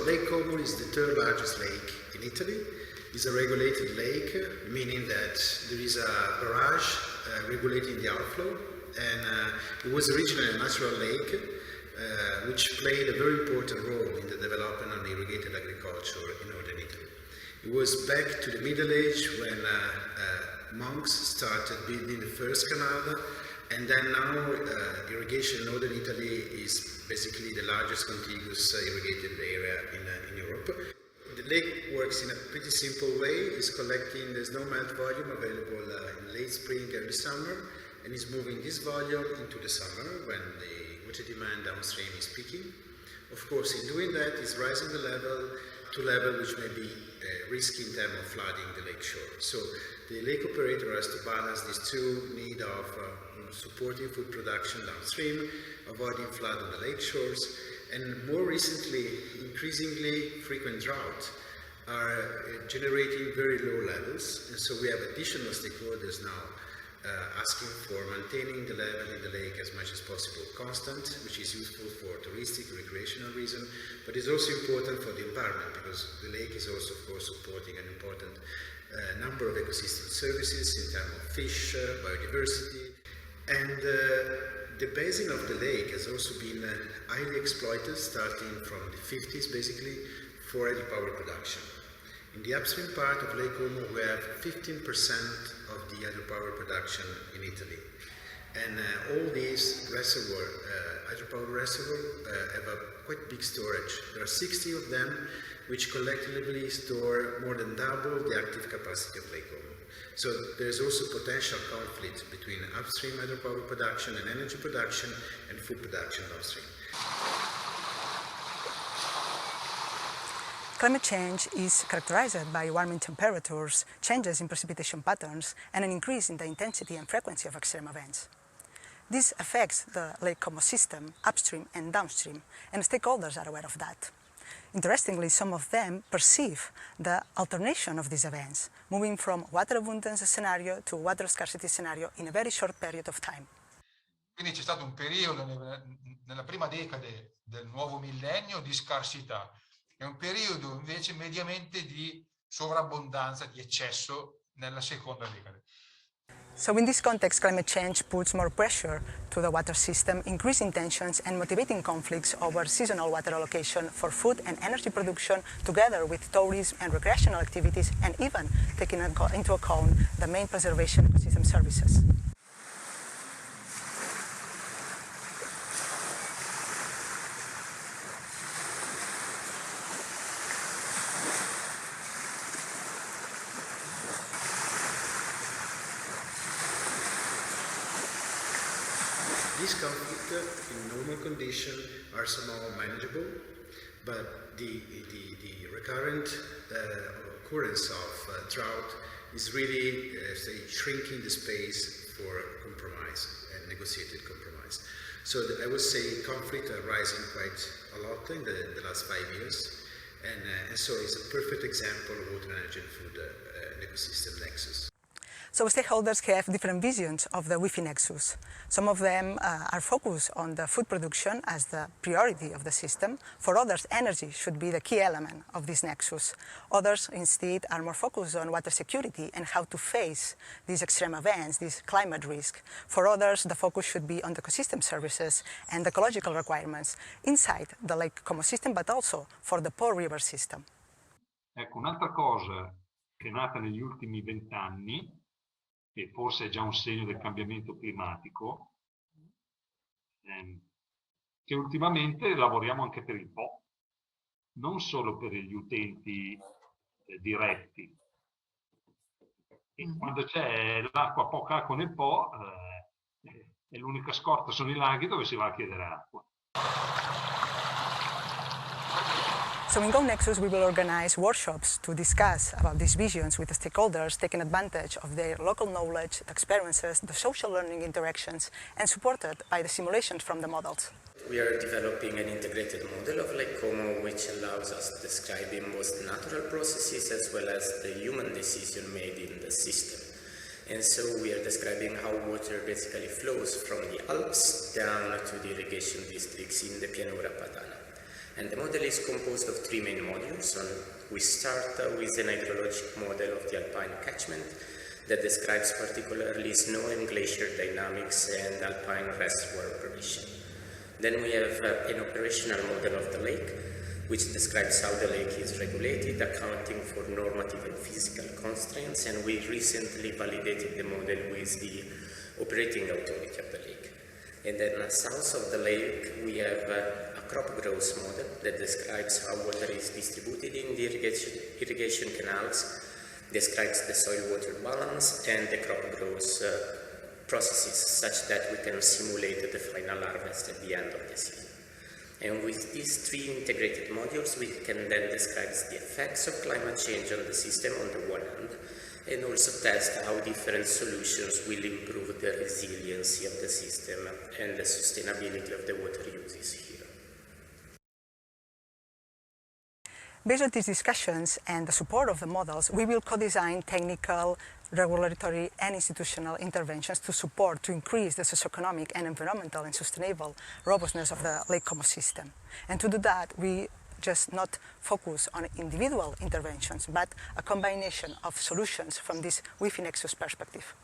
Lake Como is the third largest lake in Italy. It's a regulated lake, meaning that there is a barrage regulating the outflow, and it was originally a natural lake which played a very important role in the development of irrigated agriculture in northern Italy. It was back to the Middle Age when monks started building the first canal, and then now irrigation in northern Italy is basically the largest contiguous irrigated area in Europe. The lake works in a pretty simple way. It's collecting, there's no melt volume available in late spring, early summer, and it's moving this volume into the summer when the water demand downstream is peaking. Of course, in doing that, it's rising the level to a level which may be risky in terms of flooding the lake shore. So the lake operator has to balance these two needs of supporting food production downstream, avoiding flood on the lake shores, and more recently, increasingly frequent drought are generating very low levels, and so we have additional stakeholders now asking for maintaining the level in the lake as much as possible constant, which is useful for touristic, recreational reason, but is also important for the environment because the lake is also, of course, supporting an important number of ecosystem services in terms of fish, biodiversity, and the basin of the lake has also been highly exploited starting from the 50s basically for hydropower production. In the upstream part of Lake Como we have 15% of the hydropower production in Italy, and all these hydropower reservoirs have a quite big storage. There are 60 of them which collectively store more than double the active capacity of Lake Como. So there's also potential conflict between upstream hydropower production and energy production and food production downstream. Climate change is characterized by warming temperatures, changes in precipitation patterns, and an increase in the intensity and frequency of extreme events. This affects the Lake Como system, upstream and downstream, and stakeholders are aware of that. Interestingly, some of them perceive the alternation of these events, moving from water abundance scenario to water scarcity scenario in a very short period of time. Quindi c'è stato un periodo nella prima decade del nuovo millennio di scarsità e un periodo invece mediamente di sovrabbondanza, di eccesso nella seconda decade. So in this context, climate change puts more pressure to the water system, increasing tensions and motivating conflicts over seasonal water allocation for food and energy production, together with tourism and recreational activities, and even taking into account the main preservation ecosystem services. These conflicts in normal conditions are somehow manageable, but the recurrent occurrence of drought is really, say, shrinking the space for compromise and negotiated compromise. So I would say conflicts are rising quite a lot in the last 5 years, and so it's a perfect example of water, energy and food ecosystem nexus. So stakeholders have different visions of the Wi-Fi nexus. Some of them are focused on the food production as the priority of the system. For others, energy should be the key element of this nexus. Others, instead, are more focused on water security and how to face these extreme events, this climate risk. For others, the focus should be on the ecosystem services and ecological requirements inside the Lake Como system, but also for the Po River system. Ecco, un'altra cosa che è nata negli ultimi 20 anni, che forse è già un segno del cambiamento climatico, che ultimamente lavoriamo anche per il Po, non solo per gli utenti diretti. E quando c'è l'acqua, poca acqua nel Po, e l'unica scorta sono i laghi dove si va a chiedere acqua. So in Go Nexus, we will organize workshops to discuss about these visions with the stakeholders, taking advantage of their local knowledge, the experiences, the social learning interactions, and supported by the simulations from the models. We are developing an integrated model of Lake Como, which allows us to describe both natural processes as well as the human decision made in the system. And so we are describing how water basically flows from the Alps down to the irrigation districts in the Pianura Padana. And the model is composed of three main modules. We start with an hydrologic model of the alpine catchment that describes particularly snow and glacier dynamics and alpine reservoir operation. Then we have an operational model of the lake, which describes how the lake is regulated, accounting for normative and physical constraints, and we recently validated the model with the operating authority of the lake. And then south of the lake, we have a crop growth model that describes how water is distributed in the irrigation canals, describes the soil-water balance and the crop growth processes such that we can simulate the final harvest at the end of the season. And with these three integrated modules, we can then describe the effects of climate change on the system on the one hand, and also test how different solutions will improve the resiliency of the system and the sustainability of the water uses here. Based on these discussions and the support of the models, we will co-design technical, regulatory and institutional interventions to increase the socioeconomic and environmental and sustainable robustness of the Lake Como system. And to do that, we just not focus on individual interventions, but a combination of solutions from this Wi-Fi nexus perspective.